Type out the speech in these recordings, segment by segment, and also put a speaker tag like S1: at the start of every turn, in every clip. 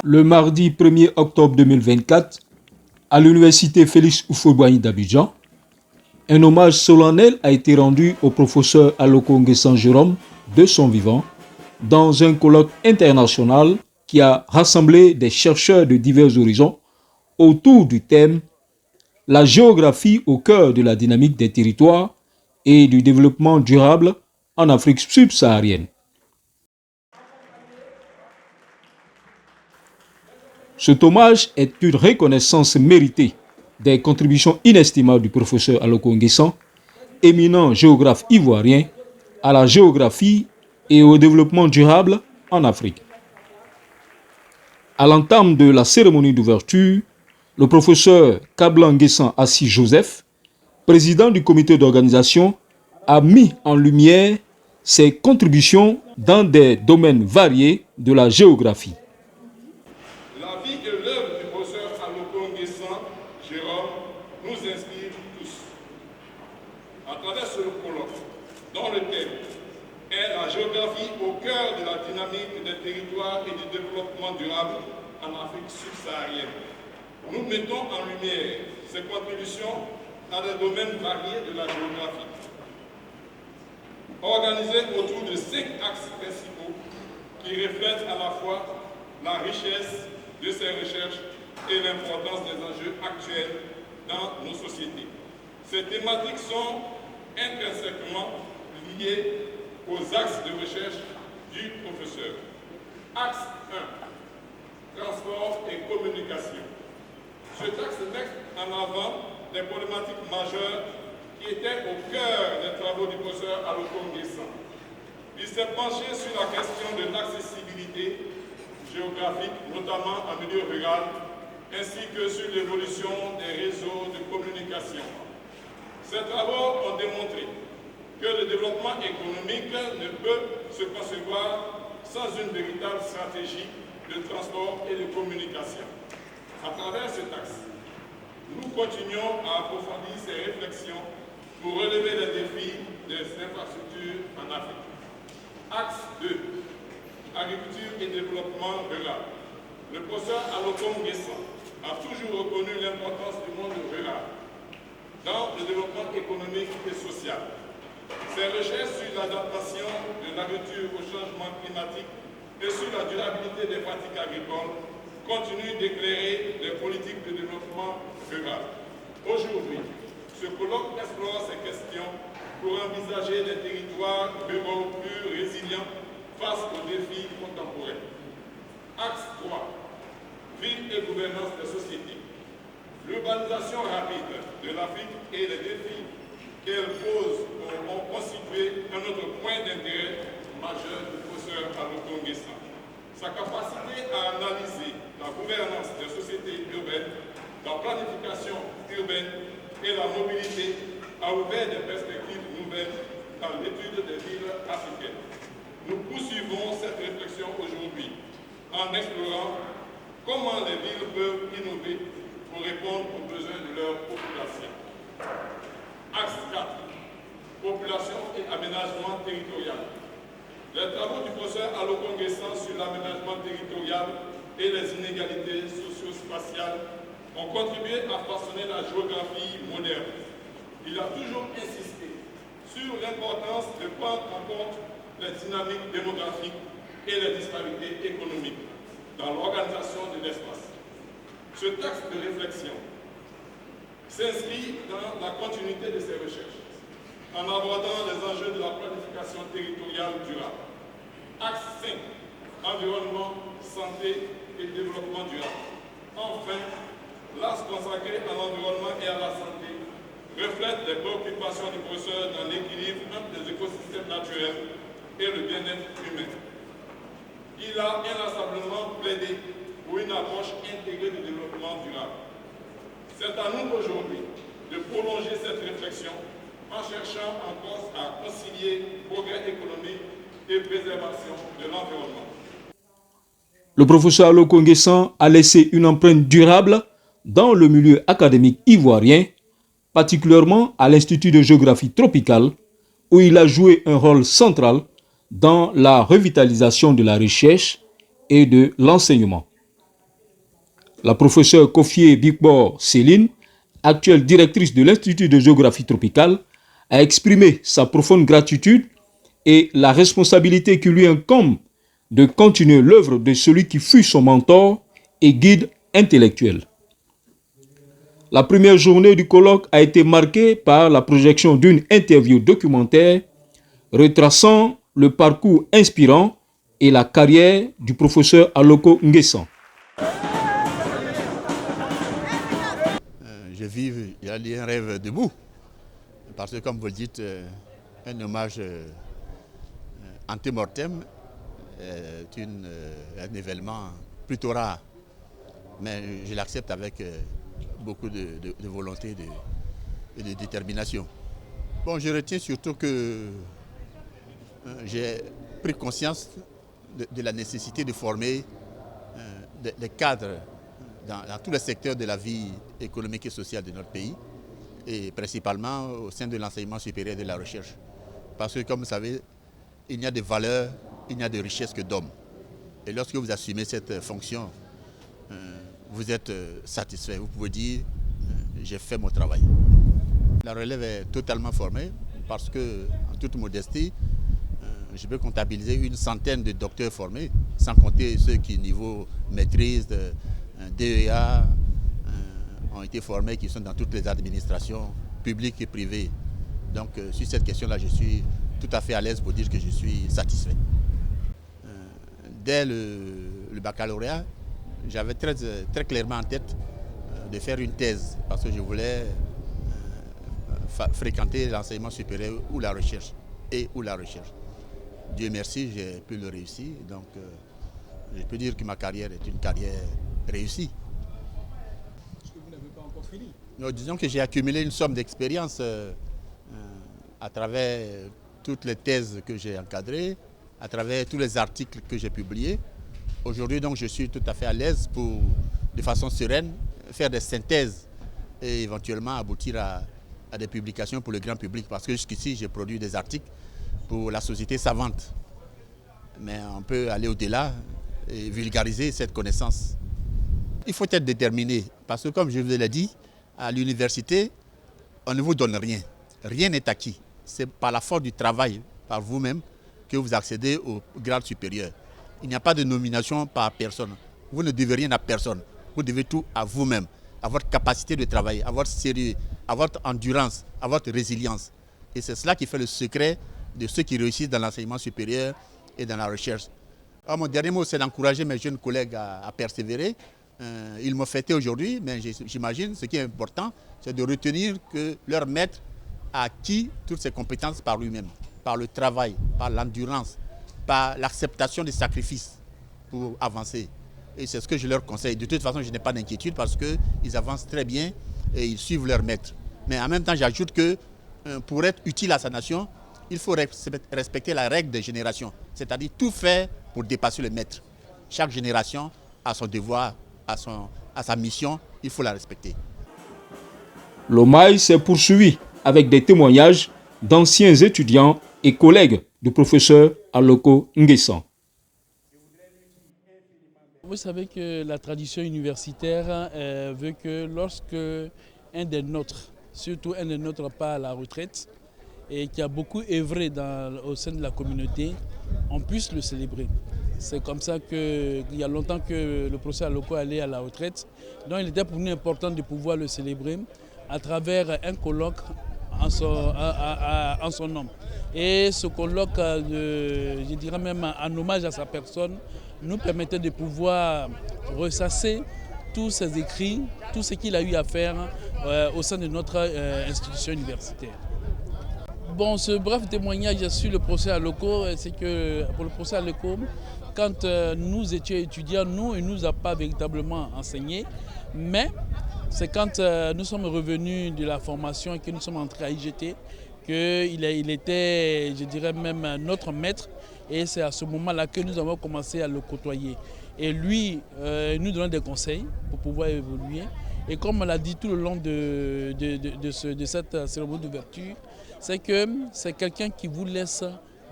S1: Le mardi 1er octobre 2024, à l'université Félix Houphouët-Boigny d'Abidjan, un hommage solennel a été rendu au professeur Aloko Nguessan Jérôme de son vivant dans un colloque international qui a rassemblé des chercheurs de divers horizons autour du thème « La géographie au cœur de la dynamique des territoires et du développement durable en Afrique subsaharienne ». Cet hommage est une reconnaissance méritée des contributions inestimables du professeur Aloko Nguessan, éminent géographe ivoirien, à la géographie et au développement durable en Afrique. À l'entame de la cérémonie d'ouverture, le professeur Kabla Nguessan Assis Joseph, président du comité d'organisation, a mis en lumière ses contributions dans des domaines variés de la géographie.
S2: La vie et l'œuvre du professeur Aloko Nguessan Jérôme nous inspirent tous. À travers ce colloque, dont le thème est la géographie au cœur de la dynamique des territoires et du développement durable en Afrique subsaharienne, nous mettons en lumière ses contributions à des domaines variés de la géographie, organisés autour de 5 axes principaux qui reflètent à la fois la richesse de ces recherches et l'importance des enjeux actuels dans nos sociétés. Ces thématiques sont intrinsèquement liées aux axes de recherche du professeur. Axe 1, transport et communication. Cet axe met en avant des problématiques majeures qui étaient au cœur des travaux du professeur Aloko Nguessan. Il s'est penché sur la question de l'accessibilité géographique, notamment en milieu rural, ainsi que sur l'évolution des réseaux de communication. Ces travaux ont démontré que le développement économique ne peut se concevoir sans une véritable stratégie de transport et de communication. À travers cet axe, nous continuons à approfondir ces réflexions pour relever les défis des infrastructures en Afrique. Axe 2. Agriculture et développement rural. Le professeur Aloko Nguessan a toujours reconnu l'importance du monde rural dans le développement économique et social. Ses recherches sur l'adaptation de l'agriculture au changement climatique et sur la durabilité des pratiques agricoles continuent d'éclairer les politiques de développement rural. Aujourd'hui, ce colloque explore ces questions pour envisager des territoires ruraux plus résilients face aux défis contemporains. Axe 3. Ville et gouvernance des sociétés. L'urbanisation rapide de l'Afrique et les défis qu'elle pose ont constitué un autre point d'intérêt majeur du professeur Aloko Nguessan. Sa capacité à analyser la gouvernance des sociétés urbaines, la planification urbaine et la mobilité a ouvert des perspectives nouvelles dans l'étude des villes africaines. Nous poursuivons cette réflexion aujourd'hui en explorant comment les villes peuvent innover pour répondre aux besoins de leur population. Axe 4. Population et aménagement territorial. Les travaux du professeur Aloko Nguessan sur l'aménagement territorial et les inégalités socio-spatiales ont contribué à façonner la géographie moderne. Il a toujours insisté sur l'importance de prendre en compte les dynamiques démographiques et les disparités économiques dans l'organisation de l'espace. Ce texte de réflexion s'inscrit dans la continuité de ses recherches en abordant les enjeux de la planification territoriale durable. Axe 5, environnement, santé et développement durable. Enfin, l'axe consacré à l'environnement et à la santé reflète les préoccupations du professeur dans l'équilibre entre les écosystèmes naturels et le bien-être humain. Il a inlassablement plaidé pour une approche intégrée du développement durable. C'est à nous aujourd'hui de prolonger cette réflexion en cherchant encore à concilier progrès économique et préservation de l'environnement.
S1: Le professeur Aloko Nguessan a laissé une empreinte durable dans le milieu académique ivoirien, particulièrement à l'Institut de géographie tropicale, où il a joué un rôle central dans la revitalisation de la recherche et de l'enseignement. La professeure Kofié Bikbor Céline, actuelle directrice de l'Institut de géographie tropicale, a exprimé sa profonde gratitude et la responsabilité qui lui incombe de continuer l'œuvre de celui qui fut son mentor et guide intellectuel. La première journée du colloque a été marquée par la projection d'une interview documentaire retraçant le parcours inspirant et la carrière du professeur Aloko Nguessan.
S3: Je vis, il y a un rêve debout, parce que comme vous le dites, un hommage antemortem est un événement plutôt rare, mais je l'accepte avec beaucoup de volonté et de détermination. Bon, je retiens surtout que j'ai pris conscience de la nécessité de former des cadres dans tous les secteurs de la vie économique et sociale de notre pays, et principalement au sein de l'enseignement supérieur et de la recherche. Parce que, comme vous savez, il n'y a de valeur, il n'y a de richesse que d'hommes. Et lorsque vous assumez cette fonction, vous êtes satisfait. Vous pouvez dire, j'ai fait mon travail. La relève est totalement formée parce que, en toute modestie, je peux comptabiliser une centaine de docteurs formés, sans compter ceux qui, niveau maîtrise, DEA, ont été formés, qui sont dans toutes les administrations publiques et privées. Donc, sur cette question-là, je suis tout à fait à l'aise pour dire que je suis satisfait. Dès le baccalauréat, j'avais très clairement en tête de faire une thèse, parce que je voulais fréquenter l'enseignement supérieur ou la recherche, Dieu merci, j'ai pu le réussir, donc je peux dire que ma carrière est une carrière réussie.
S4: Est-ce que vous n'avez pas encore fini?
S3: Non, disons que j'ai accumulé une somme d'expérience à travers toutes les thèses que j'ai encadrées, à travers tous les articles que j'ai publiés. Aujourd'hui, donc, je suis tout à fait à l'aise pour, de façon sereine, faire des synthèses et éventuellement aboutir à des publications pour le grand public. Parce que jusqu'ici, j'ai produit des articles pour la société savante. Mais on peut aller au-delà et vulgariser cette connaissance. Il faut être déterminé, parce que comme je vous l'ai dit, à l'université, on ne vous donne rien. Rien n'est acquis. C'est par la force du travail, par vous-même, que vous accédez au grade supérieur. Il n'y a pas de nomination par personne. Vous ne devez rien à personne. Vous devez tout à vous-même, à votre capacité de travail, à votre sérieux, à votre endurance, à votre résilience. Et c'est cela qui fait le secret de ceux qui réussissent dans l'enseignement supérieur et dans la recherche. Alors, mon dernier mot, c'est d'encourager mes jeunes collègues à persévérer. Ils m'ont fêté aujourd'hui, mais j'imagine ce qui est important, c'est de retenir que leur maître a acquis toutes ses compétences par lui-même, par le travail, par l'endurance, par l'acceptation des sacrifices pour avancer. Et c'est ce que je leur conseille. De toute façon, je n'ai pas d'inquiétude parce qu'ils avancent très bien et ils suivent leur maître. Mais en même temps, j'ajoute que pour être utile à sa nation, il faut respecter la règle des générations, c'est-à-dire tout faire pour dépasser le maître. Chaque génération a son devoir, à sa mission, il faut la respecter.
S1: L'hommage s'est poursuivi avec des témoignages d'anciens étudiants et collègues du professeur Aloko Nguessan.
S4: Vous savez que la tradition universitaire veut que lorsque un des nôtres, surtout un des nôtres, part à la retraite et qui a beaucoup œuvré au sein de la communauté, on puisse le célébrer. C'est comme ça qu'il y a longtemps que le professeur Aloko allait à la retraite. Donc il était pour nous important de pouvoir le célébrer à travers un colloque en son nom. Et ce colloque, je dirais même en hommage à sa personne, nous permettait de pouvoir ressasser tous ses écrits, tout ce qu'il a eu à faire au sein de notre institution universitaire. Bon, ce bref témoignage sur le professeur Aloko, c'est que pour le professeur Aloko, quand nous étions étudiants, il ne nous a pas véritablement enseigné, mais c'est quand nous sommes revenus de la formation et que nous sommes entrés à IGT qu'il était, je dirais même, notre maître. Et c'est à ce moment-là que nous avons commencé à le côtoyer. Et lui nous donnait des conseils pour pouvoir évoluer. Et comme on l'a dit tout le long de cette cérémonie d'ouverture, c'est que c'est quelqu'un qui vous laisse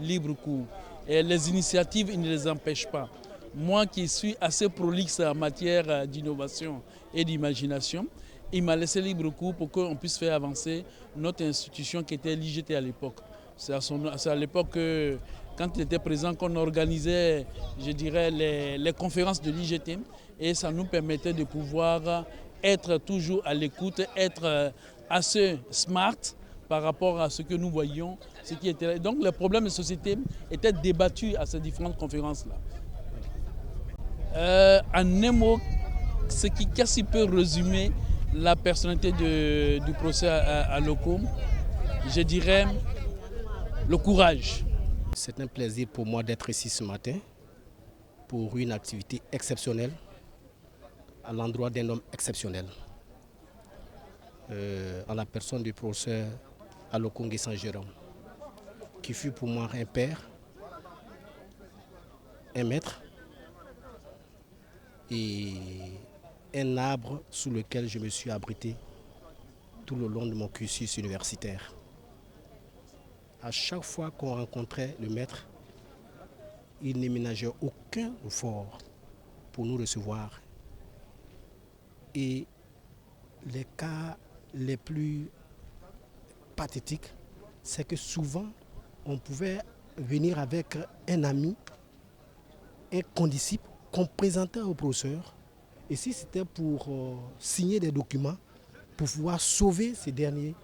S4: libre cours. Et les initiatives, il ne les empêche pas. moi qui suis assez prolixe en matière d'innovation et d'imagination, il m'a laissé libre cours pour qu'on puisse faire avancer notre institution qui était l'IGT à l'époque. C'est à l'époque, quand il était présent, qu'on organisait, je dirais, les conférences de l'IGT et ça nous permettait de pouvoir être toujours à l'écoute, être assez smart par rapport à ce que nous voyions, ce qui était là. Donc les problèmes de société étaient débattus à ces différentes conférences-là. En un mot, ce qui quasi peut résumer la personnalité du procès à Loko, je dirais le courage.
S5: C'est un plaisir pour moi d'être ici ce matin pour une activité exceptionnelle à l'endroit d'un homme exceptionnel. En la personne du professeur Aloko Nguessan Jérôme, qui fut pour moi un père, un maître et un arbre sous lequel je me suis abrité tout le long de mon cursus universitaire. À chaque fois qu'on rencontrait le maître, il ne ménageait aucun effort pour nous recevoir. Et les cas les plus pathétiques, c'est que souvent, on pouvait venir avec un ami, un condisciple qu'on présentait au professeur. Et si c'était pour signer des documents, pour pouvoir sauver ces derniers,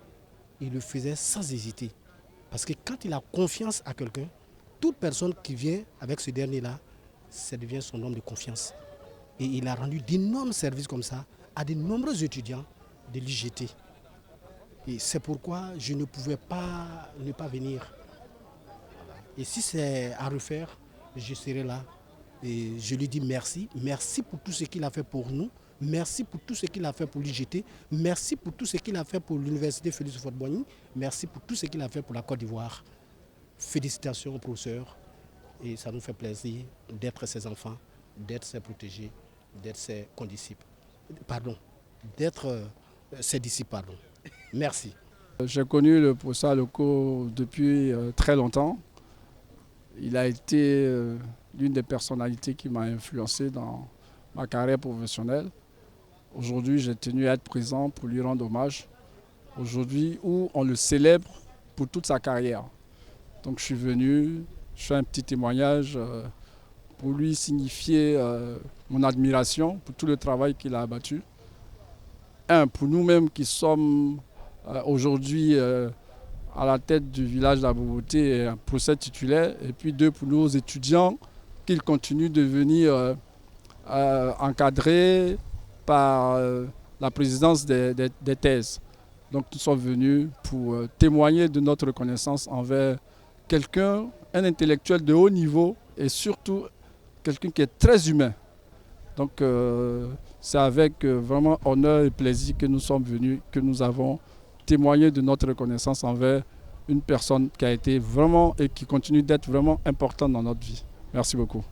S5: il le faisait sans hésiter. Parce que quand il a confiance à quelqu'un, toute personne qui vient avec ce dernier-là, ça devient son homme de confiance. Et il a rendu d'énormes services comme ça à de nombreux étudiants de l'IGT. Et c'est pourquoi je ne pouvais pas ne pas venir. Et si c'est à refaire, je serai là. Et je lui dis merci. Merci pour tout ce qu'il a fait pour nous. Merci pour tout ce qu'il a fait pour l'IGT. Merci pour tout ce qu'il a fait pour l'université Félix Houphouët-Boigny. Merci pour tout ce qu'il a fait pour la Côte d'Ivoire. Félicitations au professeur. Et ça nous fait plaisir d'être ses enfants, d'être ses protégés, d'être ses condisciples. Pardon, d'être ses disciples, pardon. Merci.
S6: J'ai connu le professeur Aloko depuis très longtemps. Il a été l'une des personnalités qui m'a influencé dans ma carrière professionnelle. Aujourd'hui, j'ai tenu à être présent pour lui rendre hommage. Aujourd'hui, où on le célèbre pour toute sa carrière. Donc je suis venu, je fais un petit témoignage pour lui signifier mon admiration pour tout le travail qu'il a abattu. Pour nous-mêmes qui sommes aujourd'hui à la tête du village d'Abou-Boté, un procès titulaire. Et puis deux, pour nos étudiants, qu'ils continuent de venir encadrés par la présidence des thèses. Donc nous sommes venus pour témoigner de notre reconnaissance envers quelqu'un, un intellectuel de haut niveau et surtout quelqu'un qui est très humain. Donc c'est avec vraiment honneur et plaisir que nous sommes venus, que nous avons témoigné de notre reconnaissance envers une personne qui a été vraiment et qui continue d'être vraiment importante dans notre vie. Merci beaucoup.